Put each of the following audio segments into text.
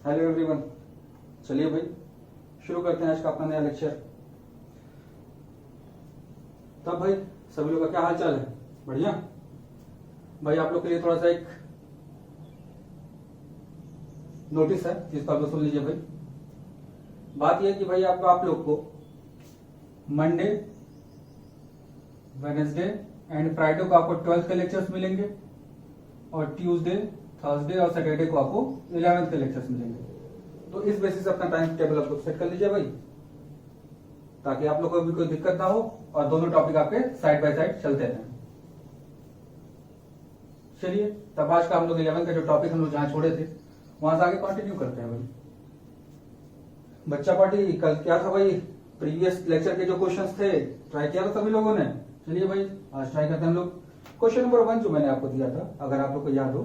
Hello everyone. चलिए भाई शुरू करते हैं आज का अपना नया लेक्चर। तब भाई सभी लोग का क्या हाल चाल है? बढ़िया भाई। आप लोग के लिए थोड़ा सा एक नोटिस है जिसको आप लोग सुन लीजिए भाई। बात यह है कि भाई आप लोग को मंडे, वेडनेसडे एंड फ्राइडे को आपको 12th के लेक्चर्स मिलेंगे और ट्यूसडे, थर्सडे और सैटरडे को आपको 11th के लेक्चर्स मिलेंगे। तो इस बेसिस अपना टाइम टेबल आप लोग सेट कर लीजिए भाई, ताकि आप लोग को भी कोई दिक्कत ना हो और दोनों टॉपिक आपके साइड बाय साइड चलते रहें। चलिए तब आज का हम लोग 11 का जो टॉपिक हम लोग जहां छोड़े थे वहां से आगे कंटिन्यू करते हैं भाई। बच्चा पार्टी कल क्या था भाई, प्रीवियस लेक्चर के जो क्वेश्चंस थे ट्राई किया था सभी लोगों ने। चलिए भाई आज ट्राई करते हैं हम लोग। क्वेश्चन नंबर 1 जो मैंने आपको दिया था, अगर आप लोग को याद हो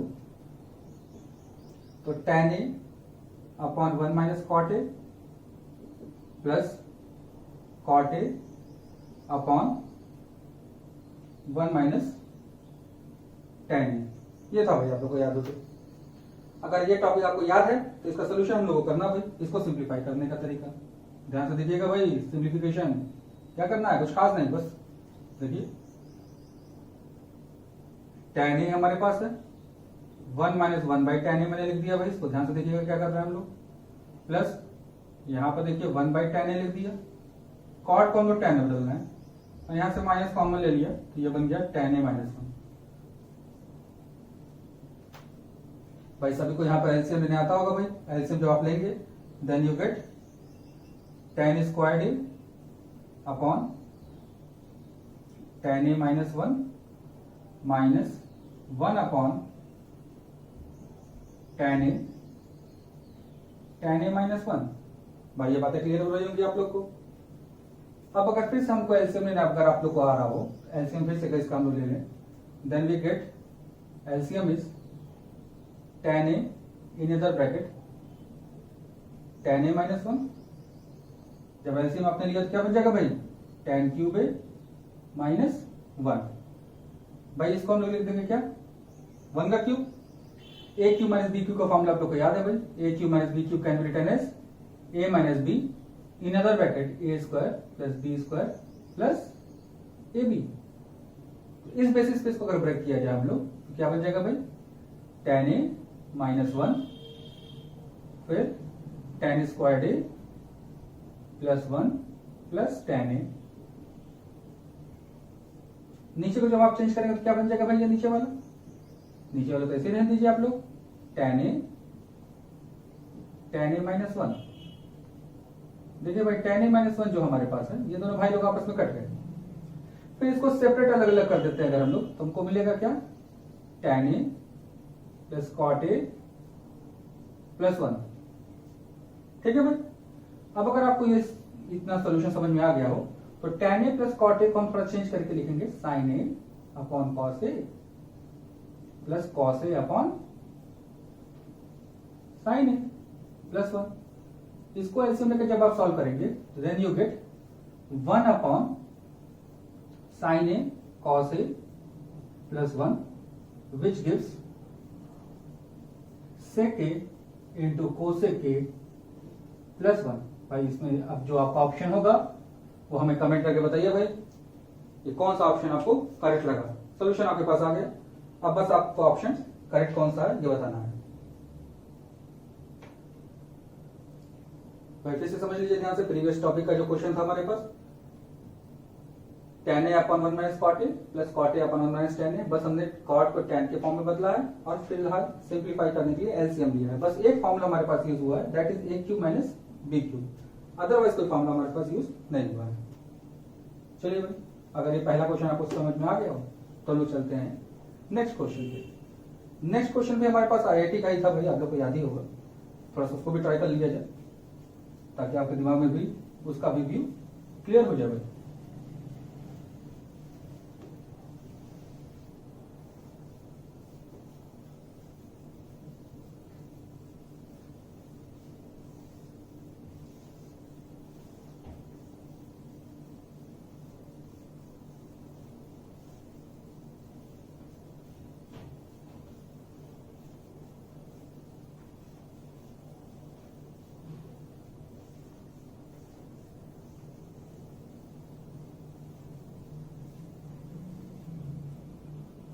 तो tan a upon 1 minus cot A plus cot A upon 1 minus tan A, ये था भाई। आप लोग को याद हो तो अगर ये टॉपिक आपको याद है तो इसका सोल्यूशन हम लोग को करना भाई। इसको सिंप्लीफाई करने का तरीका ध्यान से देखिएगा भाई। सिंप्लीफिकेशन क्या करना है, कुछ खास नहीं, बस देखिए tan a हमारे पास है 1 माइनस 1 बाई tan a मैंने लिख दिया भाई। इसको ध्यान से देखिएगा क्या कर रहे हैं हम लोग। प्लस यहां पर देखिए 1 बाई tan a लिख दिया। कॉट को हम लोग tan a बदलना है और यहां से माइनस कॉमन ले लिया तो ये बन गया tan a माइनस 1। भाई सभी को यहाँ पर एलसीएम लेने आता होगा भाई। एलसीएम जब आप लेंगे then you get tan squared a upon tan a minus 1 minus 1 upon tan a minus 1। भाई ये बातें क्लियर हो रही होंगी आप लोग को। अब अगर फिर से हमको एलसीएम लेना, अगर आप लोग को आ रहा हो एलसीएम फिर से इसका हम लोग ले लें, then we get LCM is tan a in other bracket tan a minus 1। जब एलसीएम आपने लिया तो क्या बन जाएगा भाई, tan क्यूब a माइनस 1। भाई इसको हम लोग लिख देंगे क्या, 1 का cube. A cube minus B cube का फॉर्मूला आप लोग को याद है भाई। A cube minus B cube can be written as A minus B in other bracket A square plus B square plus A B. इस बेसिस पे इसको अगर ब्रेक किया जाए हम लोग तो क्या बन जाएगा भाई, tan a माइनस 1 फिर tan squared a plus 1 plus tan a। नीचे को जब आप चेंज करेंगे तो क्या बन जाएगा भाई, ये नीचे वाला तो ऐसे रहने दीजिए आप लोग, tan a माइनस 1। देखिए भाई tan a माइनस 1 जो हमारे पास है, ये दोनों भाई लोग आपस में कट गए। फिर इसको सेपरेट अलग अलग कर देते हैं अगर हम लोग, तो हमको मिलेगा क्या, tan a plus cot a plus 1। ठीक है भाई। अब अगर आपको ये इतना सोल्यूशन समझ में आ गया हो तो tan a plus cot a को हम थोड़ा चेंज करके लिखेंगे sin a upon cos a plus cos a upon sin a plus 1। इसको एलसीएम लेकर जब आप सॉल्व करेंगे तो then you get 1 upon sin a cos a plus 1 which gives sec a into cosec a plus 1। भाई इसमें अब जो आपका ऑप्शन होगा वो हमें कमेंट करके बताइए भाई, ये कौन सा ऑप्शन आपको करेक्ट लगा। सोल्यूशन आपके पास आ गया, अब बस आपको ऑप्शन करेक्ट कौन सा है ये बताना है। भाई फिर से समझ लीजिए ध्यान से, प्रीवियस टॉपिक का जो क्वेश्चन था हमारे पास tan a upon 1 minus cot a plus cot a upon 1 minus tan a। बस हमने कॉट को tan के फॉर्म में बदला है और फिलहाल सिंप्लीफाई करने के लिए एलसीएम लिया है। बस एक फॉर्मूला हमारे पास यूज हुआ है, that is a cube minus B cube. Otherwise कोई फॉर्मूला हमारे पास यूज नहीं हुआ है। चलिए भाई अगर ये पहला क्वेश्चन आपको समझ में आ गया हो तो लोग चलते हैं नेक्स्ट क्वेश्चन पे। नेक्स्ट क्वेश्चन भी हमारे पास आईआईटी का ही था भाई, आप लोग को याद ही होगा। थोड़ा सा उसको भी ट्राई कर लिया जाए ताकि आपके दिमाग में भी उसका भी व्यू क्लियर हो जाए भाई।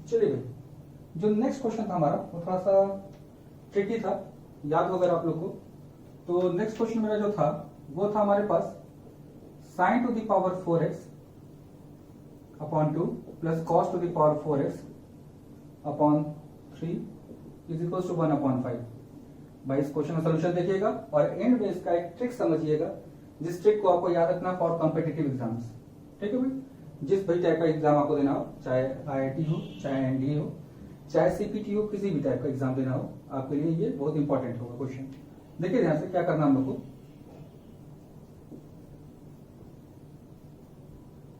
चलिए भाई, जो नेक्स्ट क्वेश्चन था हमारा वो थोड़ा सा ट्रिकी था, याद होगा आप लोग को। तो नेक्स्ट क्वेश्चन मेरा जो था वो था हमारे पास sin to the power 4x upon 2 plus cos to the power 4x upon 3 is equal to 1 upon 5। भाई इस क्वेश्चन का सोल्यूशन देखिएगा और एंड में इसका एक ट्रिक समझिएगा, जिस ट्रिक को आपको याद रखना फॉर कॉम्पिटिटिव एग्जाम्स। ठीक है भाई, जिस भी टाइप का एग्जाम आपको देना हो, चाहे IIT हो, चाहे NDA हो, चाहे CPT हो, किसी भी टाइप का एग्जाम देना हो, आपके लिए ये बहुत इंपॉर्टेंट होगा क्वेश्चन। देखिए ध्यान से क्या करना हम लोग को,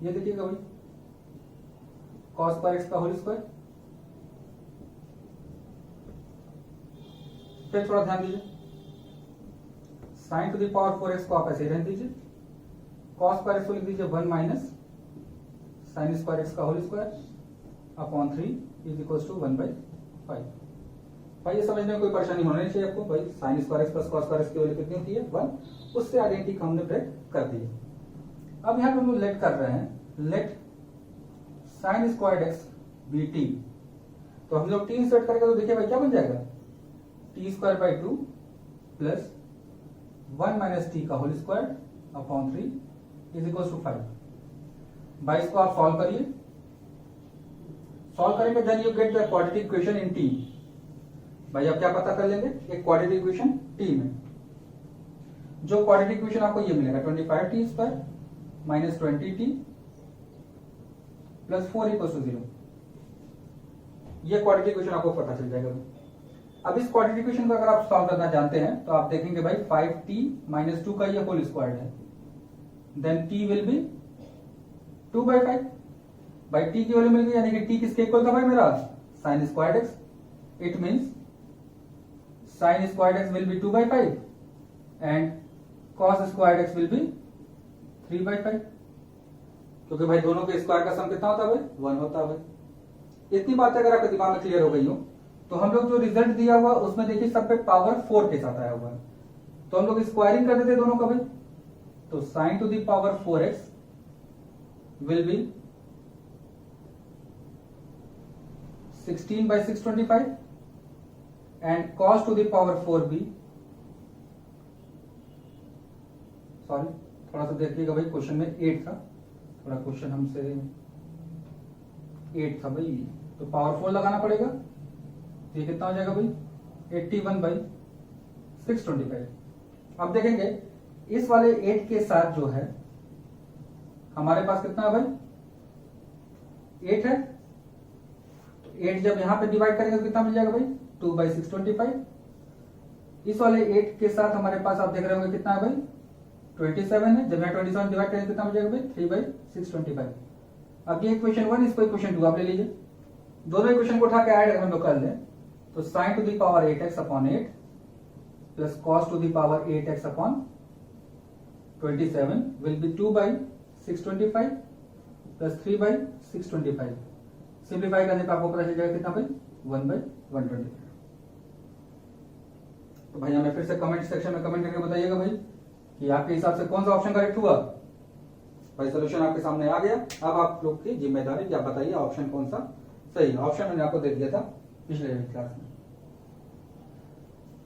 ये देखिएगा भाई cos पर x का होल स्क्वायर, फिर थोड़ा ध्यान दीजिए sin to the power 4x को आप ऐसे ही रहने दीजिए, cos पर x को लिख दीजिए 1 माइनस sin स्क्वायर x का whole square upon 3 is equal to 1/5। भाई ये समझने में कोई परेशानी होनी चाहिए आपको। भाई sin square x plus cos square x की वैल्यू कितनी होती है 1, उससे आइडेंटिटी हमने ब्रेक कर दी। अब यहाँ पे हम लेट कर रहे हैं, let sin square x be t, तो हम लोग t इंसर्ट करेंगे तो देखिए भाई क्या बन जाएगा, t square by 2 plus 1 minus t का whole square upon 3 is equal to 5। भाई इसको आप सॉल्व करिए, सॉल्व करेंगे then you get the quadratic equation in t। भाई आप क्या पता कर लेंगे, एक क्वाड्रेटिक इक्वेशन t में, जो क्वाड्रेटिक इक्वेशन आपको ये मिलेगा 25t square minus 20t plus 4 equal to 0। ये क्वाड्रेटिक इक्वेशन आपको पता चल जाएगा। अब इस क्वाड्रेटिक इक्वेशन को अगर आप सॉल्व करना जानते हैं तो आप देखेंगे भाई 5t माइनस 2 का ये होल स्क्वायर है, देन t विल बी 2/5। भाई t की वैल्यू मिल गई, यानी कि t किसके इक्वल था भाई मेरा, sin square x। It means sin square x will be 2/5 and cos square x will be 3/5, क्योंकि भाई दोनों के स्क्वायर का सम कितना होता है भाई 1 होता है भाई। इतनी बातें अगर आपके दिमाग में क्लियर हो गई हो तो हम लोग जो रिजल्ट दिया हुआ उसमें देखिए सब पे पावर 4 के साथ आया हुआ है, तो हम लोग स्क्वायरिंग कर देते दोनों का भाई, तो sin to the power 4x will be 16/625 and cos to the power 4b, sorry थोड़ा सा देखिएगा भाई, क्वेश्चन में 8 था, थोड़ा क्वेश्चन हमसे 8 था भाई, तो पावर 4 लगाना पड़ेगा, तो ये कितना हो जाएगा भाई 81/625। अब देखेंगे इस वाले 8 के साथ जो है हमारे पास कितना है भाई 8 है, तो 8 जब यहां पे डिवाइड करेंगे तो कितना मिल जाएगा भाई 2/625। इस वाले 8 के साथ हमारे पास आप देख रहे होंगे कितना है भाई 27 है, जब यहाँ 27 डिवाइड करेंगे कितना मिल जाएगा भाई 3/625। अब ये इक्वेशन 1, इसको इक्वेशन 2 आप ले लीजिए, दोनों इक्वेशन को उठा के ऐड हम लोग कर लें तो sin to the power 8x upon 8 plus cos to the power 8x upon 27 will be 2/625 plus 3/625। Simplify करने पर आपको पता चल जाएगा कितना भाई 1/125। तो भाई हमें फिर से कमेंट सेक्शन में कमेंट करके बताइएगा भाई कि आपके हिसाब से कौन सा ऑप्शन करेक्ट हुआ। भाई सोल्यूशन आपके सामने आ गया, अब आप लोग की जिम्मेदारी, क्या बताइए ऑप्शन कौन सा सही है। ऑप्शन मैंने आपको दे दिया था पिछले क्लास में।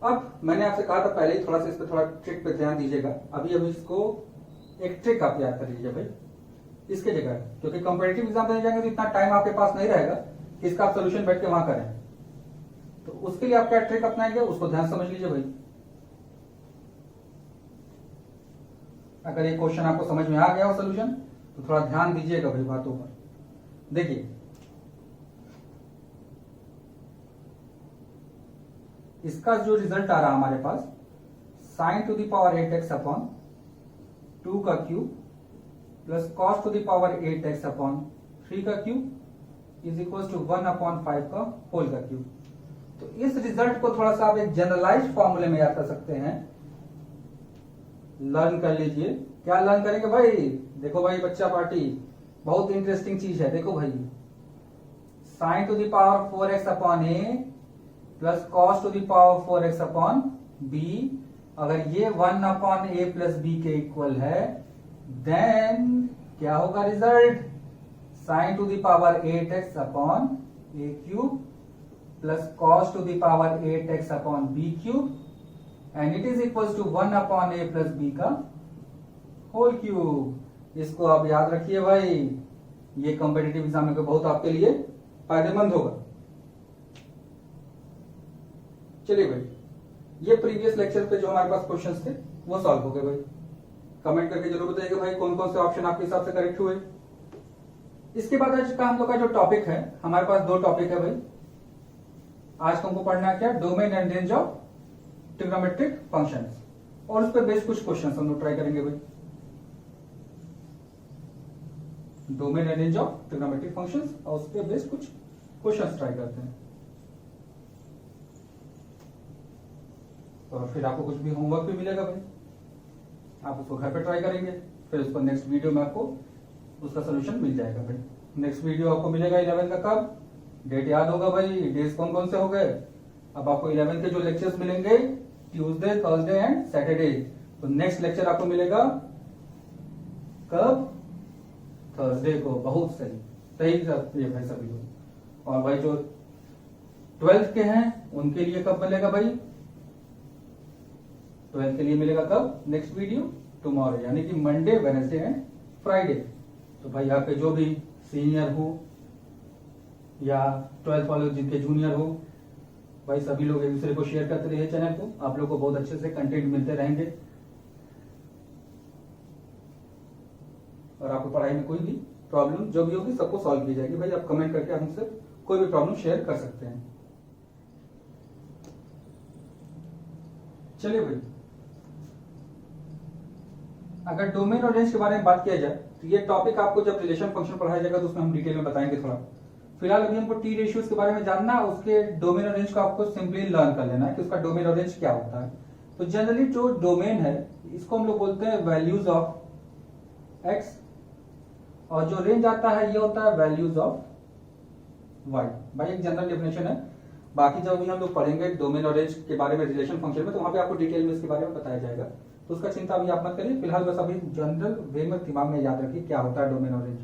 अब मैंने आपसे कहा था पहले ही थोड़ा सा इस पर थोड़ा ट्रिक पे ध्यान दीजिएगा, अभी इसको एक ट्रिक आप याद कर लीजिए भाई इसके जगह, क्योंकि कॉम्पिटिटिव एग्जाम देने जाएंगे तो इतना टाइम आपके पास नहीं रहेगा कि इसका आप सोल्यूशन बैठ के वहां करें, तो उसके लिए आप क्या ट्रिक अपनाएंगे उसको ध्यान समझ लीजिए भाई। अगर ये क्वेश्चन आपको समझ में आ गया हो सोल्यूशन तो थोड़ा ध्यान दीजिएगा भाई बातों पर। देखिए इसका जो रिजल्ट आ रहा हमारे पास sin to the power 8x upon 2 का cube plus cos to the power 8x upon 3 का cube is equal to 1 upon 5 का होल का क्यूब। तो इस रिजल्ट को थोड़ा सा आप एक जनरलाइज्ड फॉर्मूले में याद कर सकते हैं, लर्न कर लीजिए। क्या लर्न करेंगे भाई, देखो भाई बच्चा पार्टी बहुत इंटरेस्टिंग चीज है। देखो भाई sin to the power 4x upon a plus cos to the power 4x upon b, अगर ये 1 अपॉन a प्लस b के इक्वल है देन क्या होगा result, sin to the power 8x upon A cube plus cos to the power 8x upon B cube and it is equal to 1 upon A plus B का whole cube. इसको आप याद रखिए भाई, ये कॉम्पिटिटिव एग्जाम में बहुत आपके लिए फायदेमंद होगा। चलिए भाई, ये प्रीवियस लेक्चर पे जो हमारे पास क्वेश्चंस थे वो सॉल्व हो गए भाई। कमेंट करके जरूर बताइएगा भाई कौन कौन से ऑप्शन आपके हिसाब से करेक्ट हुए। इसके बाद आज का हम लोग का जो टॉपिक है, हमारे पास दो टॉपिक है भाई। आज हमको पढ़ना है क्या, domain and range of trigonometric functions, और उस पर बेस्ड कुछ क्वेश्चंस हम लोग ट्राई करेंगे भाई। Domain and range of trigonometric functions और उस पर बेस्ड कुछ क्वेश्चंस ट्राई करते हैं, और फिर आपको कुछ भी होमवर्क भी मिलेगा भाई, आप उसको घर पे ट्राई करेंगे, फिर उसको नेक्स्ट वीडियो में आपको उसका सोल्यूशन मिल जाएगा भाई। नेक्स्ट वीडियो आपको मिलेगा 11 का, कब, डेट याद होगा भाई, डेज कौन कौन से हो गए। अब आपको 11 के जो लेक्चर्स मिलेंगे ट्यूसडे, थर्सडे एंड सैटरडे, तो नेक्स्ट लेक्चर आपको मिलेगा कब, थर्सडे को। बहुत सही सही ये भाई सभी लोग। और भाई जो 12th के हैं उनके लिए कब मिलेगा भाई, 12th के लिए मिलेगा कब, नेक्स्ट वीडियो टुमारो, यानी कि मंडे, वेडनेसडे एंड फ्राइडे। तो भाई यहाँ पे जो भी सीनियर हो या 12th वाले जिनके जूनियर हो भाई, सभी लोग एक दूसरे को शेयर करते रहिए चैनल को, आप लोग को बहुत अच्छे से कंटेंट मिलते रहेंगे, और आपको पढ़ाई में कोई भी प्रॉब्लम जो भी होगी सबको सॉल्व की जाएगी भाई। आप कमेंट करके आप हमसे कोई भी प्रॉब्लम शेयर कर सकते हैं। चलिए भाई, अगर डोमेन और रेंज के बारे में बात किया जाए तो ये टॉपिक आपको जब रिलेशन फंक्शन पढ़ाया जाएगा तो उसमें हम डिटेल में बताएंगे थोड़ा। फिलहाल अभी हमको टी रेशियोज के बारे में जानना है, उसके डोमेन और रेंज को आपको सिंपली लर्न कर लेना है कि उसका डोमेन और रेंज क्या होता है। तो जनरली जो डोमेन है इसको हम लोग बोलते हैं वैल्यूज ऑफ एक्स, और जो रेंज आता है ये होता है वैल्यूज ऑफ वाई। भाई एक जनरल डेफिनेशन है, बाकी जब भी हम लोग पढ़ेंगे डोमेन और रेंज के बारे में रिलेशन फंक्शन में तो वहां पे आपको डिटेल में इसके बारे में बताया जाएगा, तो उसका चिंता अभी आप मत करिए। फिलहाल बस अभी जनरल वे में दिमाग में याद रखिए क्या होता है डोमेन और रेंज,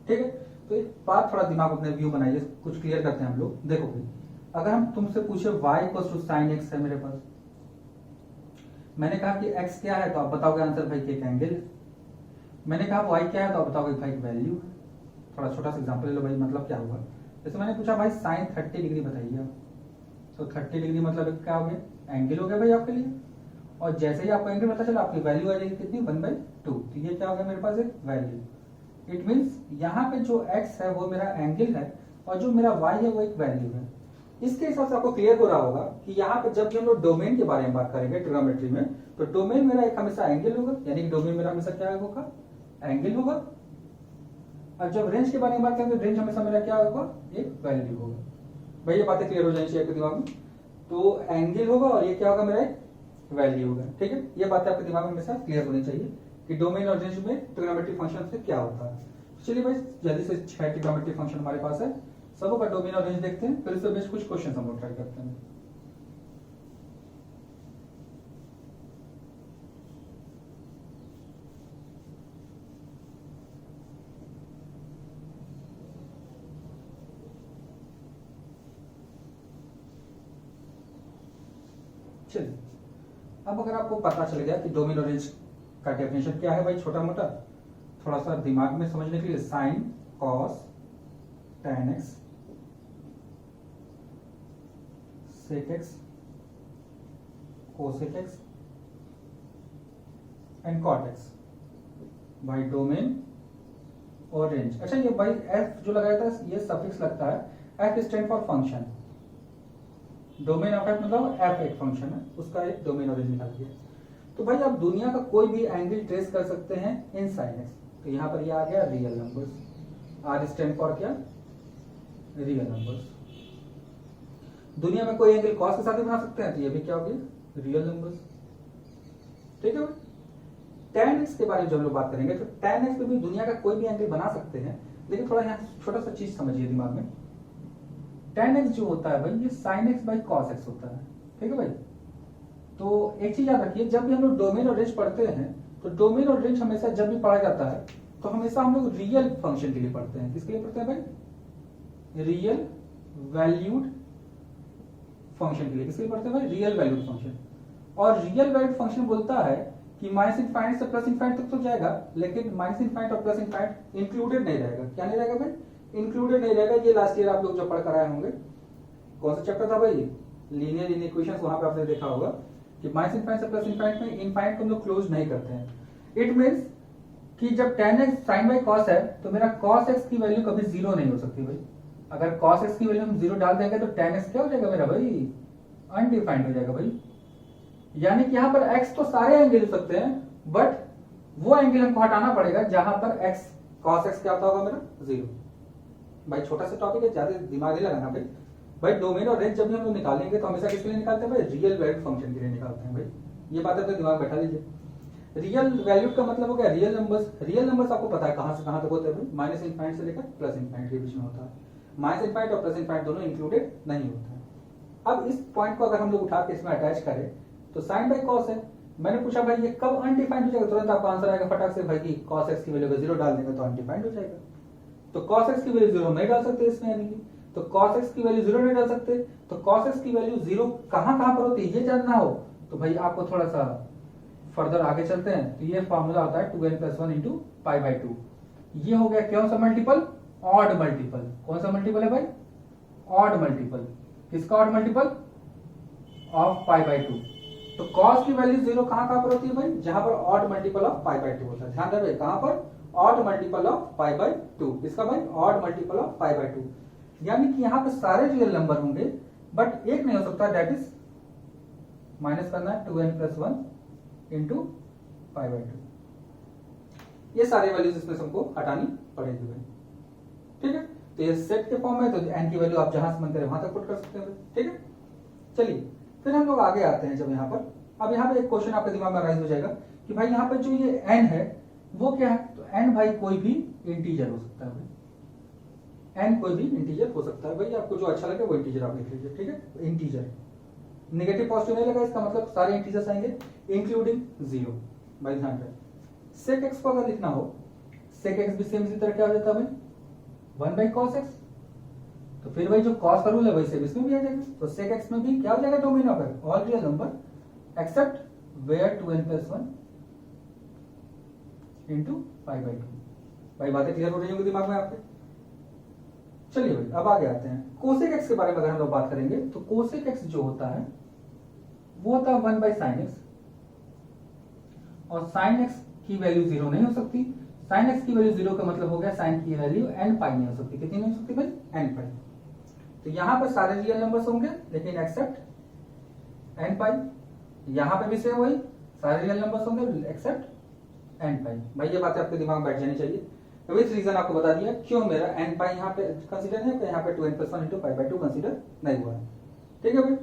ठीक है। तो एक बात थोड़ा दिमाग अपने व्यू बनाइए, कुछ क्लियर करते हैं हम लोग। देखो भाई, अगर हम तुमसे पूछे y equal to sine x है मेरे पास, मैंने कहा कि x क्या है तो आप बताओगे आंसर भाई एक एंगल। मैंने कहा y क्या है तो आप बताओगे भाई वैल्यू है। थोड़ा छोटा सा एग्जांपल ले लो भाई, मतलब क्या होगा, जैसे मैंने पूछा भाई साइन 30 डिग्री बताइए आप, तो 30 डिग्री मतलब क्या हो गया, एंगल हो गया भाई आपके लिए। और जैसे ही आपको एंगल पता चला आपकी वैल्यू आ जाएगी कितनी, 1/2। तो ये क्या हो गया मेरे पास, एक वैल्यू। इट मीन्स यहाँ पे जो x है वो मेरा एंगल है और जो मेरा y है वो एक वैल्यू है। इसके हिसाब से आपको क्लियर हो रहा होगा कि यहाँ पे जब भी हम लोग डोमेन के बारे में बात करेंगे ट्रिग्नोमेट्री में, तो डोमेन मेरा एक हमेशा एंगल होगा, यानी कि डोमेन मेरा हमेशा क्या होगा, एंगल होगा। और जब रेंज के बारे में बात करेंगे रेंज हमेशा मेरा क्या होगा, एक वैल्यू होगा। भाई ये बातें क्लियर हो जानी चाहिए आपके दिमाग में। तो एंगल होगा और ये क्या होगा, मेरा एक वैल्यू होगा, ठीक है। ये बातें आपके दिमाग में हमेशा क्लियर होनी चाहिए कि डोमेन और रेंज में ट्रिग्नोमेट्रिक फंक्शन से क्या होता है। चलिए भाई जल्दी से 6 ट्रिग्नोमेट्रिक फंक्शन हमारे पास है, सबों का डोमेन और रेंज देखते हैं, फिर इससे बेस्ड कुछ क्वेश्चन हम लोग ट्राई करते हैं। चलिए, अब अगर आपको पता चल गया कि डोमेन और रेंज का डेफिनेशन क्या है भाई, छोटा मोटा थोड़ा सा दिमाग में समझने के लिए, sine cos tan x sec x cosec x and cot x भाई डोमेन और रेंज। अच्छा ये भाई f जो लगाया था ये सफिक्स लगता है, f stand for function, domain of f मतलब f एक फंक्शन है, उसका एक डोमेन और रेंज निकाल दिया। तो भाई आप दुनिया का कोई भी एंगल ट्रेस कर सकते हैं इन साइन x, तो यहां पर ये आ गया real numbers, r stand for क्या, रियल नंबर्स। दुनिया में कोई एंगल कॉस के साथ भी बना सकते हैं, तो ये भी क्या हो गया, रियल नंबर्स, ठीक है। tan x के बारे में जब हम लोग बात करेंगे तो tan x पे भी दुनिया का कोई भी एंगल बना सकते हैं, लेकिन थोड़ा यहाँ छोटा सा चीज समझिए दिमाग में। tan x जो होता है भाई ये sin x by cos x होता है, ठीक है भाई। तो एक चीज याद रखिए, जब भी हम लोग डोमेन और रेंज पढ़ते हैं तो डोमेन और रेंज हमेशा जब भी पढ़ा जाता है तो हमेशा हम लोग रियल फंक्शन के लिए पढ़ते हैं। किसके लिए पढ़ते हैं भाई, रियल वैल्यूड फंक्शन के लिए। किसके लिए पढ़ते हैं भाई? Real valued function. और रियल वैल्यूड फंक्शन बोलता है कि माइनस इनफाइनाइट से प्लस इनफाइनाइट तक तो जाएगा, लेकिन माइनस इनफाइनाइट और प्लस इनफाइनाइट इंक्लूडेड नहीं रहेगा। क्या नहीं रहेगा भाई? इंक्लूडेड नहीं रहेगा। ये लास्ट ईयर आप लोग जो पढ़ कर आए होंगे, कौन सा चैप्टर था भाई? Linear equations. वहां पे आपने देखा होगा कि माइनस इनफाइनाइट से प्लस इनफाइनाइट में इनफाइनाइट को हम लोग क्लोज नहीं करते हैं। इट मीन्स कि जब tan x sin by cos है तो मेरा cos x की वैल्यू कभी जीरो नहीं हो सकती भाई। अगर cos x की वैल्यू हम जीरो डाल देंगे तो tan x क्या हो जाएगा मेरा भाई? अनडिफाइंड हो जाएगा भाई। यानी कि यहाँ पर x तो सारे एंगल हो सकते हैं, बट वो एंगल हमको हटाना पड़ेगा जहां पर x cos x क्या होगा मेरा? जीरो। भाई छोटा सा टॉपिक है, ज्यादा दिमाग नहीं लगाना भाई। भाई डोमेन और रेंज जब भी हम लोग निकालेंगे तो हमेशा किसके लिए निकालते हैं भाई? रियल वैल्यूड फंक्शन के लिए निकालते हैं भाई। ये बात अपने दिमाग बैठा लीजिए। रियल वैल्यूड का मतलब हो गया रियल नंबर्स। रियल नंबर्स आपको पता है कहां से कहां तक होते हैं भाई? माइनस इनफाइनाइट से लेकर प्लस इनफाइनाइट के बीच में होता है। माइनस इनफाइनाइट और प्लस इनफाइनाइट दोनों इंक्लूडेड नहीं होता है। अब इस पॉइंट को अगर हम लोग उठा के इसमें अटैच करें तो साइन बाई कॉस है। मैंने पूछा भाई ये कब अनडिफाइंड हो जाएगा? तुरंत आपका आंसर आएगा फटाक से भाई कि कॉस एक्स की वैल्यू को जीरो डाल देंगे तो अनडिफाइंड हो जाएगा। तो कॉस एक्स की वैल्यू जीरो नहीं डाल सकते इसमें, यानी कि तो कॉस एक्स की वैल्यू जीरो नहीं डाल सकते। तो कॉस एक्स की वैल्यू जीरो कहां कहां पर होती है ये जानना हो तो भाई आपको थोड़ा सा फर्दर आगे चलते हैं। तो ये फॉर्मूला होता है 2n + 1 × π/2। ये हो गया कौन सा मल्टीपल? Odd multiple. कौन सा मल्टीपल है भाई? Odd multiple. किसका ऑड मल्टीपल? ऑफ π/2। तो cos की वैल्यू जीरो कहां कहां पर होती है भाई? जहां पर ऑड मल्टीपल ऑफ π/2 होता है। ध्यान रहे कहां पर? Odd multiple of π/2। किसका भाई? Odd multiple of π/2। यानी कि यहां पे सारे रियल नंबर होंगे, बट एक नहीं हो सकता, दैट इज माइनस करना है 2n + 1 × π/2। ये सारे वैल्यूज इसमें हमको हटानी पड़ेगी भाई। ठीक है, तो ये सेट के फॉर्म में, तो n की वैल्यू आप जहां से मन करें वहां तक पुट कर सकते हैं। ठीक है, चलिए फिर हम लोग आगे आते हैं। जब यहाँ पर अब यहाँ पे एक क्वेश्चन आपके दिमाग में राइज हो जाएगा कि भाई यहाँ पे जो ये n है वो क्या है? तो n भाई कोई भी इंटीजर हो सकता है भाई। n कोई भी इंटीजर हो सकता है भाई। आपको जो अच्छा लगे वो इंटीजर आप लिख लीजिए। ठीक है, इंटीजर नेगेटिव पॉजिटिव नहीं लगा, इसका मतलब सारे इंटीजर्स आएंगे इंक्लूडिंग जीरो। भाई ध्यान रहे, सेक एक्स को अगर लिखना हो, सेक एक्स भी सेम इसी तरह क्या हो जाता है भाई? 1/cos x। तो फिर भाई जो cos का रूल है वैसे भी इसमें भी आ जाएगा। तो sec x में भी क्या हो जाएगा? Domain of x all real number except where 2n + 1 × π/2। भाई बातें क्लियर हो रही होंगी दिमाग में आपके? चलिए भाई अब आगे आते हैं। कोसेक x के बारे में अगर हम लोग बात करेंगे तो कोसेक x जो होता है वो होता है 1/sin x। और sin x की वैल्यू जीरो नहीं हो सकती। sin x की वैल्यू जीरो का मतलब हो गया sin की वैल्यू n पाई नहीं हो सकती। कितनी नहीं हो सकती भाई? n पाई। तो यहां पर सारे रियल नंबर्स होंगे लेकिन एक्सेप्ट n पाई। यहां पे भी सेम वही सारे रियल नंबर्स होंगे एक्सेप्ट n पाई। भाई ये बातें आपके दिमाग में बैठ जानी चाहिए। तो इस रीजन आपको बता दिया क्यों मेरा n पाई यहाँ पे कंसीडर है, यहाँ पे 2n + 1 × π/2 कंसीडर नहीं हुआ है। ठीक है भाई,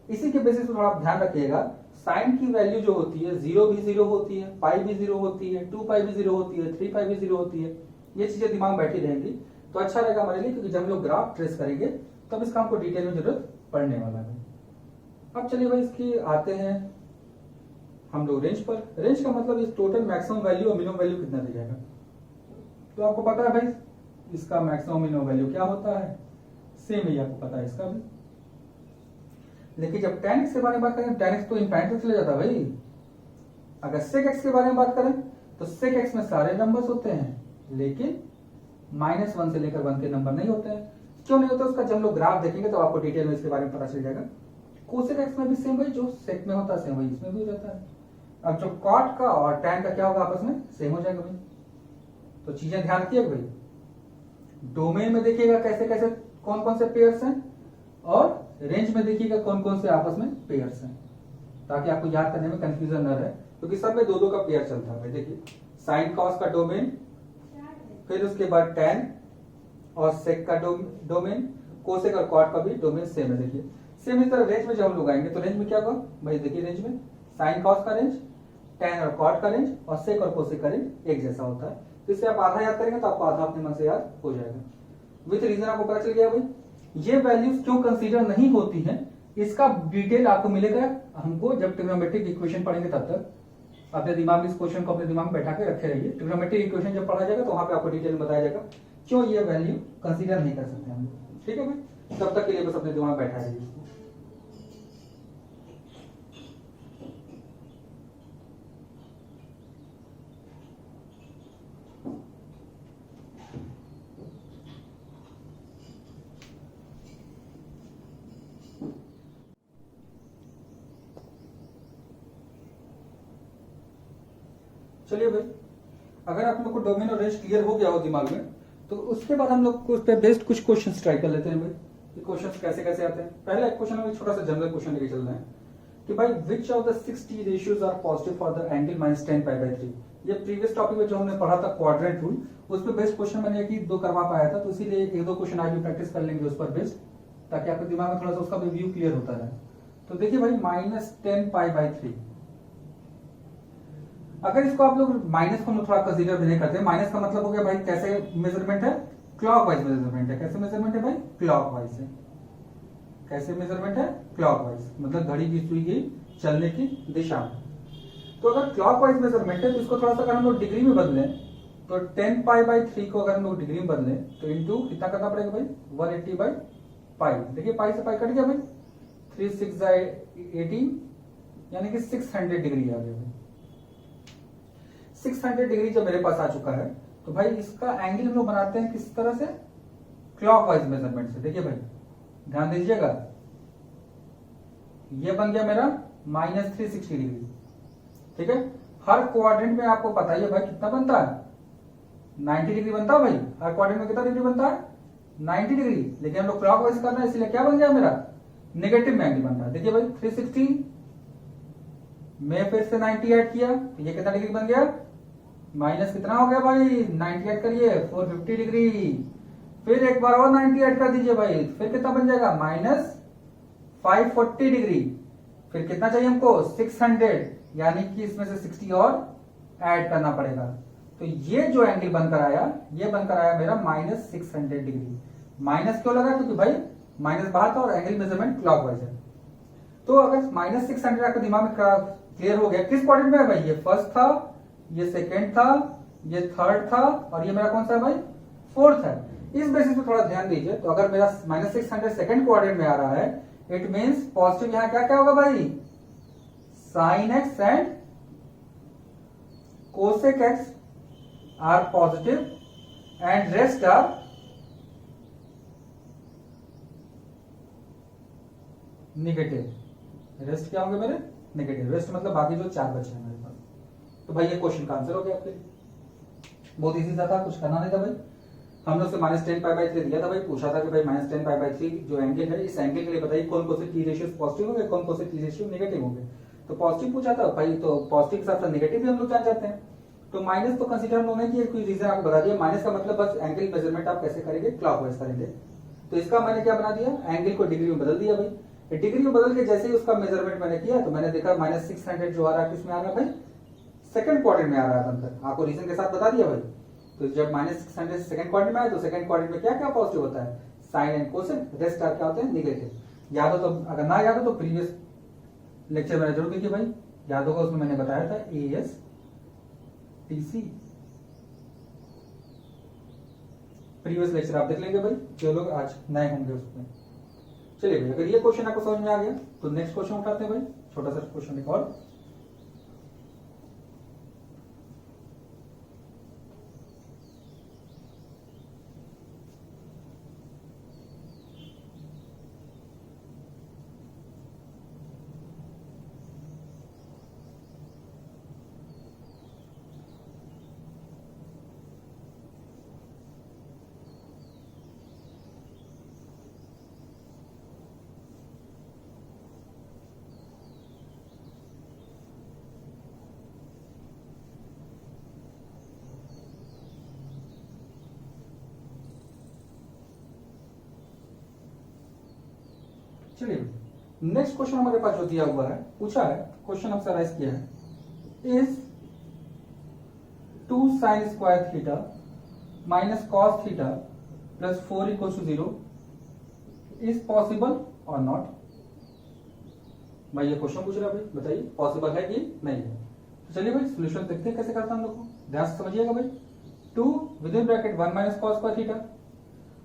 इसी के बेसिस पर थोड़ा आप ध्यान रखिएगा। साइन की वैल्यू जो होती है जीरो भी जीरो होती है, पाई भी जीरो होती है, 2 पाई भी जीरो होती है, 3 पाई भी जीरो होती है। ये चीजें दिमाग में बैठी रहेंगी तो अच्छा रहेगा हमारे लिए, क्योंकि जब हम लोग ग्राफ ट्रेस करेंगे तब इसका हमको डिटेल में जरूरत पड़ने वाला है। अब चलिए भाई इसकी आते हैं हम लोग रेंज पर। रेंज का मतलब इस टोटल मैक्सिमम वैल्यू और मिनिमम वैल्यू कितना दे जाएगा। तो आपको पता है भाई इसका मैक्सिमम मिनिमम वैल्यू क्या होता है, सेम ही आपको पता है इसका भी। लेकिन जब tan x के बारे में बात करें, tan x तो इनफाइनाइट तक चले जाता है भाई। अगर sec x के बारे में बात करें तो sec x में सारे नंबर्स होते हैं लेकिन -1 से लेकर 1 के नंबर नहीं होते हैं। क्यों नहीं होता उसका जब लोग ग्राफ देखेंगे तो आपको डिटेल में इसके बारे में पता चल जाएगा। कोसेक x में भी सेम भाई, जो sec में होता है सेम वही इसमें भी हो जाता है। अब जो cot का और tan का क्या होगा आपस में सेम हो जाएगा भाई। तो चीजें ध्यान रखिएगा भाई, डोमेन में देखिएगा कैसे कैसे कौन कौन से पेयर्स हैं और रेंज में देखिएगा कौन कौन से आपस में पेयर्स हैं, ताकि आपको याद करने में कंफ्यूजन न रहे, क्योंकि सब में दो दो का पेयर चलता है भाई। देखिए साइन कॉस का डोमेन, फिर उसके बाद tan और सेक का डोमेन, कोसेक और कॉट का भी डोमेन सेम है। देखिए सेम इस तरह रेंज में जब हम लोग आएंगे तो रेंज में क्या होगा भाई, देखिए रेंज में साइन कॉस का रेंज, tan और कॉट का रेंज और सेक और कोसेक का रेंज एक जैसा होता है। तो इससे आप आधा याद करेंगे तो आपको आधा अपने मन से याद हो जाएगा। विथ रीजन आपको पता चल गया भाई ये वैल्यूज क्यों कंसीडर नहीं होती हैं, इसका डिटेल आपको मिलेगा हमको जब ट्रिग्नोमेट्रिक इक्वेशन पढ़ेंगे। तब तक अपने दिमाग में इस क्वेश्चन को अपने दिमाग में बैठा के रखे रहिए। ट्रिग्नोमेट्रिक इक्वेशन जब पढ़ा जाएगा तो वहां पे आपको डिटेल में बताया जाएगा क्यों ये वैल्यू कंसीडर नहीं कर सकते हम। ठीक है भाई, तब तक के लिए बस अपने दिमाग में बैठा रहिए इसको। चलिए भाई, अगर आप लोग को डोमेन और रेंज क्लियर हो गया हो दिमाग में, तो उसके बाद हम लोग उस पे बेस्ड कुछ क्वेश्चंस ट्राई कर लेते हैं भाई, ये क्वेश्चंस कैसे कैसे आते हैं। पहला एक क्वेश्चन हम छोटा सा जनरल क्वेश्चन लेके चल रहे हैं कि भाई which of the 60 ratios are positive for the angle -10π/3। ये प्रीवियस टॉपिक में जो हमने पढ़ा था क्वाड्रेंट रूल, उस पर बेस्ड क्वेश्चन मैंने कि 2 करवा पाया था, तो इसीलिए 1-2 क्वेश्चन आज भी प्रैक्टिस कर लेंगे उस पर बेस्ड, ताकि आपके दिमाग में थोड़ा सा उसका व्यू क्लियर होता रहे। तो देखिए भाई -10π/3, अगर इसको आप लोग माइनस को थोड़ा कंसीडर नहीं करते, माइनस का मतलब हो गया भाई कैसे मेजरमेंट है, क्लॉकवाइज मेजरमेंट है। कैसे मेजरमेंट है भाई, क्लॉकवाइज है। कैसे मेजरमेंट है, क्लॉकवाइज, मतलब घड़ी की सुई की चलने की दिशा में। तो अगर क्लॉकवाइज मेजरमेंट है तो इसको थोड़ा सा अगर हम लोग डिग्री में बदलें, तो 10π/3 को अगर हम लोग डिग्री में बदलें तो इंटू कितना करना पड़ेगा भाई, 180/π। देखिए पाई से पाई कट गया भाई, 3 6 18, यानी कि 600 डिग्री आ गया भाई। 600 डिग्री जब मेरे पास आ चुका है, तो भाई इसका एंगल हम लोग बनाते हैं किस तरह से, क्लॉकवाइज मेजरमेंट से। देखिए भाई ध्यान दीजिएगा, ये बन गया मेरा -360 डिग्री। ठीक है, हर क्वाड्रेंट में आपको पता ही है भाई कितना बनता है, 90 डिग्री बनता है भाई। हर क्वाड्रेंट में कितना डिग्री बनता है, 90 डिग्री। लेकिन हम लोग क्लॉकवाइज करना है, इसलिए क्या बन गया मेरा, नेगेटिव में एंगल बन रहा है। देखिए भाई 360 में फिर से 90 ऐड किया, तो ये कितना डिग्री बन गया, माइनस कितना हो गया भाई, 90 ऐड करिए 450 डिग्री। फिर एक बार और 90 ऐड कर दीजिए भाई, फिर कितना बन जाएगा, -540 डिग्री। फिर कितना चाहिए हमको, 600, यानी कि इसमें से 60 और ऐड करना पड़ेगा। तो ये जो एंगल बनकर आया, ये बनकर आया मेरा -600 डिग्री। माइनस क्यों लगा, क्योंकि भाई माइनस बाहर था और एंगल मेजरमेंट क्लॉकवाइज है। तो अगर -600 आपके दिमाग में क्लियर हो गया, किस क्वाड्रेंट में है भाई, ये फर्स्ट था, ये सेकेंड था, ये थर्ड था, और ये मेरा कौन सा है भाई, फोर्थ है। इस बेसिस पे थोड़ा ध्यान दीजिए। तो अगर मेरा -600 सेकेंड क्वाड्रेंट में आ रहा है, इट मींस पॉजिटिव यहां क्या क्या होगा भाई, sin x and cosec x are positive and rest are negative. Rest क्या होंगे मेरे, नेगेटिव। रेस्ट मतलब बाकी जो 4 बचे हैं मेरे पास। तो भाई ये क्वेश्चन का आंसर हो गया आपके लिए, बहुत इजी था, कुछ करना नहीं था भाई। हम लोग से -10π/3 दिया था भाई, पूछा था कि भाई -10π/3 जो एंगल है, इस एंगल के लिए बताइए कौन कौन से टी रेशियो पॉजिटिव होंगे, कौन कौन से टी रेशियो नेगेटिव होंगे। तो पॉजिटिव पूछा था भाई, तो पॉजिटिव के साथ साथ नेगेटिव भी हम लोग जान जाते हैं। तो माइनस तो कंसीडर हम लोगों ने किया, कोई रीजन आपको बता दिया। माइनस का मतलब बस एंगल मेजरमेंट आप कैसे करेंगे, क्लॉकवाइज करेंगे। तो इसका मैंने क्या बना दिया, एंगल को डिग्री में बदल दिया भाई। डिग्री में बदल के जैसे ही उसका मेजरमेंट मैंने किया, तो मैंने देखा -600 जो आ रहा है किसमें आ रहा है भाई, सेकंड क्वाड्रेंट में आ रहा है बनकर। आपको रीजन के साथ बता दिया भाई। तो जब -600 सेकंड क्वाड्रेंट में आए, तो सेकंड क्वाड्रेंट में क्या क्या पॉजिटिव होता है, साइन एंड कोसेक। रेस्ट क्या होते हैं, नेगेटिव। याद हो तो, अगर ना याद हो तो प्रीवियस लेक्चर मैंने जरूर देखिए भाई, याद होगा उसमें मैंने बताया था ASTC। प्रीवियस लेक्चर आप देख लेंगे भाई, जो लोग आज नए होंगे उसमें। चलिए भाई, अगर ये क्वेश्चन आपको समझ में आ गया तो नेक्स्ट क्वेश्चन उठाते हैं भाई, छोटा सा क्वेश्चन एक और। चलिए नेक्स्ट क्वेश्चन हमारे पास जो दिया हुआ है, पूछा है, क्वेश्चन हमसे राइज किया है, is 2 sin square theta minus cos theta plus 4 = 0 is possible और नॉट। भाई ये क्वेश्चन पूछ रहा है भाई, बताइए पॉसिबल है कि नहीं है। तो चलिए भाई सोल्यूशन देखते हैं कैसे करता है हम लोग को, ध्यान से समझिएगा भाई। 2 with in bracket 1 - cos square theta,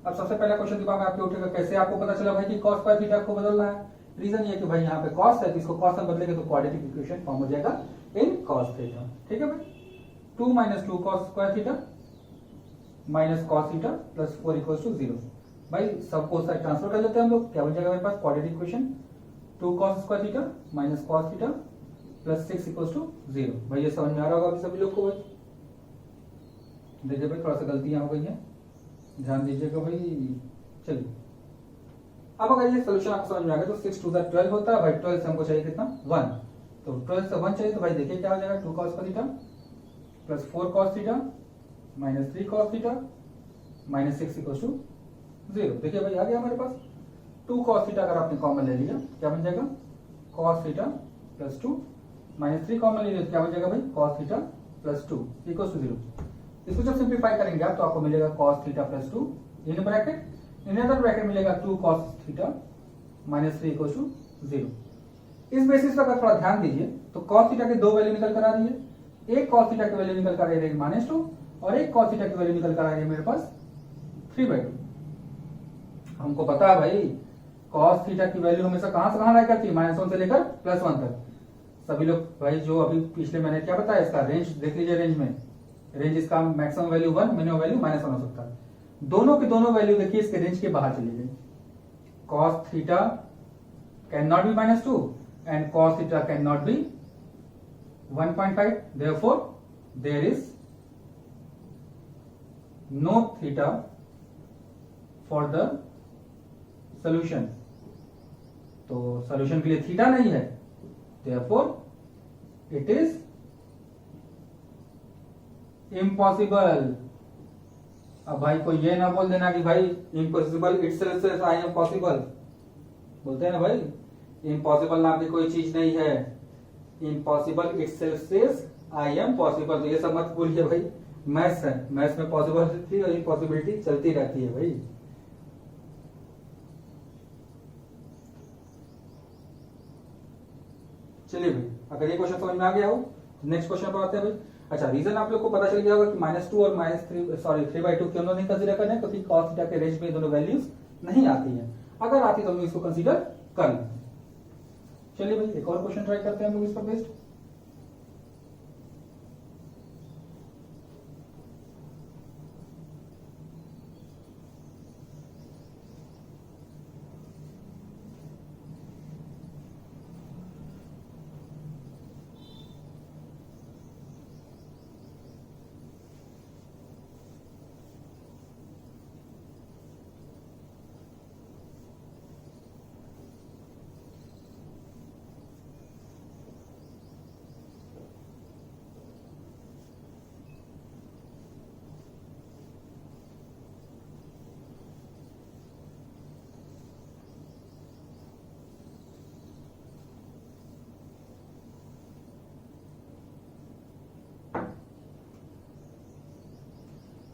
अब सबसे पहला क्वेश्चन दिमाग में आपके उठेगा, कैसे आपको पता चला भाई कि cos स्क्वायर थीटा को बदलना है? रीजन ये कि भाई यहाँ पे cos है, तो इसको cos में बदलेंगे तो क्वाड्रेटिक इक्वेशन फॉर्म हो जाएगा इन cos थीटा। ठीक है भाई, 2 minus 2 cos square theta minus cos theta plus 4 equals to 0। भाई सबको साइड ट्रांसफर कर लेते हैं हम लोग, क्या बन जाएगा मेरे पास quadratic equation 2 cos square theta minus cos theta plus 6 equals to 0। भाई ये समझ में आ रहा होगा अभी सभी लोग को? भाई देखिए भाई थोड़ा सा गलतियां हो गई हैं, ध्यान दीजिएगा भाई। चलिए अब अगर ये सोल्यूशन आपको समझ में आ गया तो 6 टू 12 होता है भाई, 12 से हमको चाहिए कितना 1, तो 12 से 1 चाहिए, तो भाई देखिए क्या हो जाएगा 2 cos theta plus 4 cos theta minus 3 cos theta minus 6 equals to 0। देखिए भाई आ गया हमारे पास 2 cos थीटा, अगर आपने कॉमन ले लिया क्या बन जाएगा cos theta plus 2 minus 3 common ले लिया तो क्या बन जाएगा भाई cos theta plus 2 equals to 0। इसको जब सिंप्लीफाई करेंगे आप तो आपको मिलेगा cos theta plus 2 in bracket, in other bracket मिलेगा 2 cos theta minus 3 equals to 0। इस बेसिस पर अगर थोड़ा ध्यान दीजिए तो cos थीटा के दो वैल्यू निकल कर आ रही है, एक cos थीटा की वैल्यू निकल कर आ रही है -2 और एक cos थीटा की वैल्यू निकल कर आ रही है मेरे पास 3/2। हमको पता है भाई cos थीटा की वैल्यू हमेशा कहां से कहां लाई करती है, -1 से लेकर +1 तक। सभी लोग भाई जो अभी पिछले मैंने क्या बताया, इसका रेंज देख लीजिए, रेंज में रेंज इसका मैक्सिमम वैल्यू 1, मिनिमम वैल्यू -1 हो सकता है। दोनों की दोनों वैल्यू देखिए इसके रेंज के बाहर चली गई। cos theta can not be -2 and cos theta can not be 1.5, therefore there is no theta for the solution। तो सॉल्यूशन के लिए थीटा नहीं है, therefore it is impossible। अब भाई कोई ये ना बोल देना कि भाई इम्पॉसिबल इटसेल्फ से आई एम पॉसिबल, बोलते हैं ना भाई इम्पॉसिबल नाम की कोई चीज नहीं है, इम्पॉसिबल इटसेल्फ से आई एम पॉसिबल। तो ये सब मत भूलिए भाई, मैथ्स है, मैथ्स में पॉसिबिलिटी और इम्पॉसिबिलिटी चलती रहती है भाई। चलिए भाई अगर ये क्वेश्चन समझ में आ गया हो नेक्स्ट क्वेश्चन पर आते हैं भाई। अच्छा, रीजन आप लोग को पता चल गया होगा कि -2 और -3/2 क्यों नहीं कंसीडर करना है, क्योंकि cos थीटा के रेंज में दोनों वैल्यूज नहीं आती हैं। अगर आती तो हम इसको कंसीडर कर लें। चलिए भाई एक और क्वेश्चन ट्राई करते हैं हम लोग इस पर बेस्ड।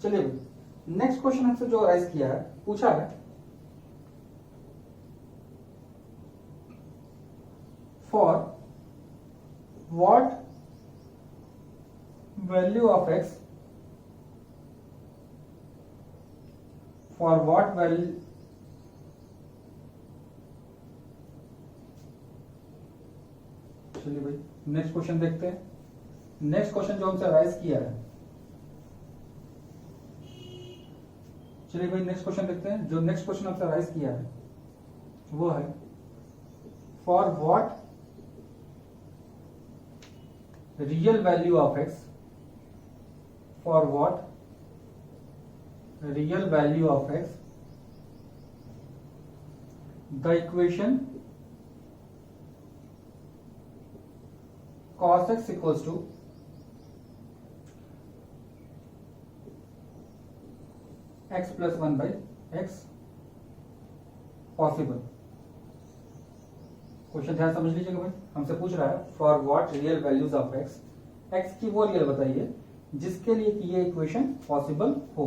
चलिए नेक्स्ट क्वेश्चन हमसे जो राइज किया है, पूछा है for what value of x, for what value चलिए भाई नेक्स्ट क्वेश्चन देखते हैं। नेक्स्ट क्वेश्चन जो हमसे राइज किया है, चलिए भाई नेक्स्ट क्वेश्चन देखते हैं। जो नेक्स्ट क्वेश्चन हमसे राइज किया है वो है for what real value of x, for what real value of x the equation cos x equals to x plus 1/x possible. Question ध्यान समझ लीजिएगा भाई, हमसे पूछ रहा है for what real values of x, x की वो रियल बताइए जिसके लिए कि ये इक्वेशन पॉसिबल हो।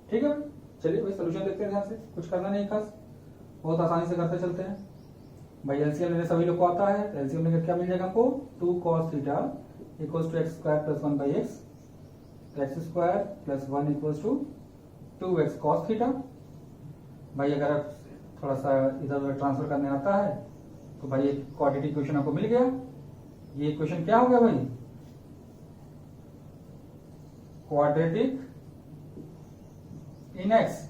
ठीक है भाई, चलिए भाई सोल्यूशन देखते हैं ध्यान से, कुछ करना नहीं खास, बहुत आसानी से करते चलते हैं भाई। एलसीएम लेने सभी लोग को आता है, एलसीएम लेकर क्या मिल जाएगा आपको 2 cos theta equals to x² plus 1/x, x² plus 1 equals to 2x cos theta. भाई अगर आप थोड़ा सा इधर उधर ट्रांसफर करने आता है तो भाई एक क्वाड्रेटिक इक्वेशन आपको मिल गया। ये इक्वेशन क्या हो गया भाई, quadratic in x.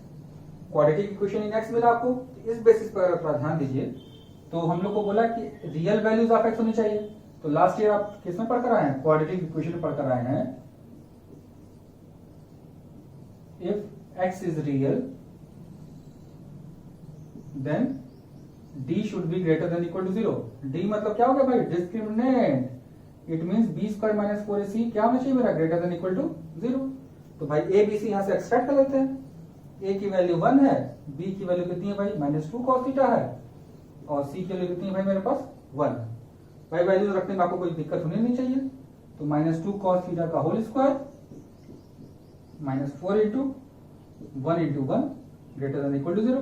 Quadratic equation in x मिला आपको। इस बेसिस पर थोड़ा ध्यान दीजिए, तो हम लोग को बोला कि रियल वैल्यूज ऑफ एक्स होनी चाहिए। तो लास्ट ईयर आप किसमें पढ़कर आए हैं, क्वाड्रेटिक इक्वेशन पढ़कर आए हैं। If x is real then d should be greater than equal to 0। d मतलब क्या हो गया भाई, discriminant. It means b square minus 4ac क्या होना चाहिए मेरा, ग्रेटर देन इक्वल टू 0। तो भाई a b c यहां से एक्सट्रैक्ट कर लेते हैं। a की वैल्यू 1 है, b की वैल्यू कितनी है भाई, -2 cos थीटा है, और c की वैल्यू कितनी है भाई मेरे पास 1। भाई वैल्यू रखने में आपको कोई दिक्कत होनी नहीं चाहिए। तो -2 cos थीटा का whole square -4 into 1 into 1 greater than equal to 0।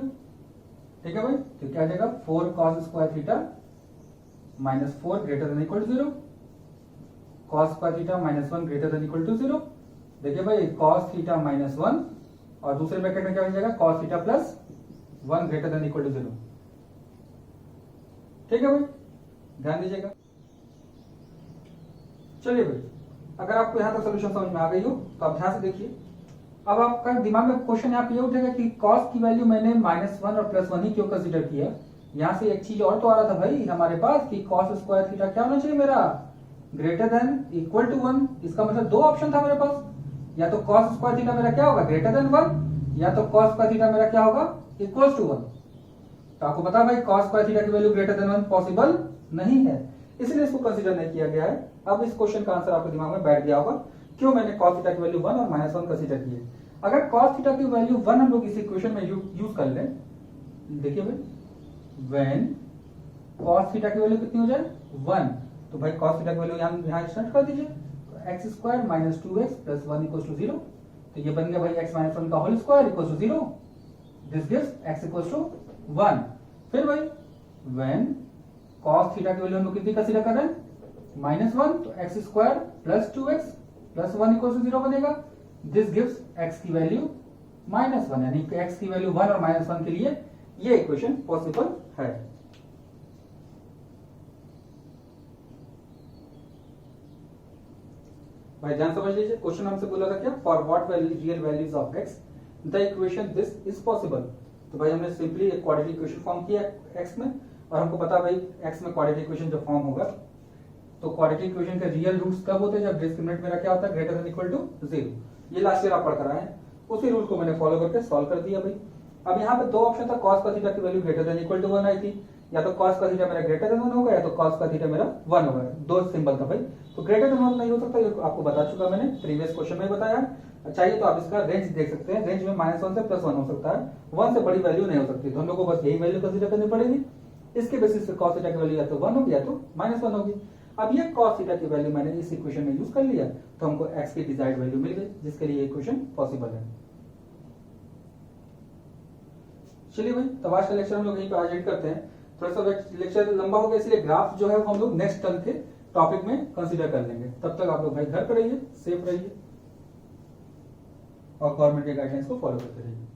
ठीक है भाई, तो क्या आ जाएगा 4 cos square theta -4 greater than equal to 0, cos square theta -1 greater than equal to 0। देखिए भाई cos थीटा -1 और दूसरे ब्रैकेट में क्या हो जाएगा cos theta plus 1 greater than equal to 0। ठीक है भाई, ध्यान दीजिएगा। चलिए भाई, अगर आपको यहां तक सोल्यूशन समझ में आ गई हो तो आप ध्यान से देखिए। अब आपका दिमाग में क्वेश्चन यहाँ पे ये उठेगा कि cos की वैल्यू मैंने -1 और +1 ही क्यों कंसीडर किया। यहाँ से एक चीज और तो आ रहा था भाई हमारे पास कि cos स्क्वायर थीटा क्या होना चाहिए मेरा, ग्रेटर देन इक्वल टू 1। इसका मतलब दो ऑप्शन था मेरे पास, या तो cos स्क्वायर थीटा मेरा क्या होगा ग्रेटर देन 1, या तो cos स्क्वायर थीटा मेरा क्या होगा इक्वल टू 1। तो आपको पता भाई cos स्क्वायर थीटा की वैल्यू ग्रेटर देन 1 पॉसिबल नहीं है, इसलिए इसको कंसीडर नहीं किया गया है। अब इस क्वेश्चन का आंसर आपके दिमाग में बैठ गया होगा क्यों मैंने cos थीटा की वैल्यू 1 और -1 कंसीडर किए। अगर cos थीटा की वैल्यू 1 हम लोग इस इक्वेशन में यूज कर लें, देखिए भाई व्हेन cos थीटा की वैल्यू कितनी हो जाए 1, तो भाई cos थीटा की वैल्यू यहां एक्सटेंड कर दीजिए। तो x square minus 2x plus 1 equal to 0। तो ये बन गया भाई x माइनस 1 का whole square equal to 0। This gives x equal to 1। फिर भाई व्हेन cos थीटा की वैल्यू हम लोग कितनी कंसीडर कर रहे हैं -1, तो x square plus 2x plus 1 equal to 0 बनेगा। दिस गिव्स x की वैल्यू -1, यानी कि x की वैल्यू 1 और -1 के लिए ये इक्वेशन पॉसिबल है। भाई ध्यान समझ लीजिए, क्वेश्चन हमसे बोला था क्या, for what real values of x the equation this is possible. तो भाई हमने सिंपली एक क्वाड्रेटिक इक्वेशन फॉर्म किया x में, और हमको पता भाई x में क्वाड्रेटिक इक्वेशन जब फॉर्म होगा तो क्वाड्रेटिक इक्वेशन के रियल रूट्स कब होते हैं, जब डिस्क्रिमिनेंट मेरा क्या होता है ग्रेटर देन इक्वल टू 0। ये लास्ट ईयर आप पढ़ कर आए हैं, उसी रूल को मैंने फॉलो करके सॉल्व कर दिया भाई। अब यहाँ पे दो ऑप्शन था, cos का थीटा की value greater than equal to 1 आई थी, या तो cos का थीटा मेरा ग्रेटर देन 1 होगा, या तो cos का थीटा मेरा 1 होगा। दो सिंबल था भाई, तो ग्रेटर देन 1 नहीं हो सकता, ये आपको बता चुका मैंने प्रीवियस क्वेश्चन में बताया। चाहिए तो आप इसका रेंज देख सकते हैं, रेंज में -1 से +1 हो सकता है, 1 से बड़ी वैल्यू नहीं हो सकती। तो हम लोग को बस यही वैल्यू कंसीडर करनी पड़ेगी। इसके बेसिस पे cos थीटा की वैल्यू या तो 1 होगी या तो -1 होगी। अब ये cos थीटा की वैल्यू मैंने इस इक्वेशन में यूज कर लिया, तो हमको x की डिजायर्ड वैल्यू मिल गई, जिसके लिए इक्वेशन पॉसिबल है। चलिए भाई, तब आज का लेक्चर हम लोग यहीं पे आज एंड करते हैं। थोड़ा सा लेक्चर लंबा हो गया, इसलिए ग्राफ जो है वो हम लोग नेक्स्ट टर्म के टॉपिक में कंसीडर कर लेंगे। तब तक आप लोग भाई घर पे रहिए, सेफ रहिए और गवर्नमेंट के गाइडलाइंस को फॉलो करते रहिए।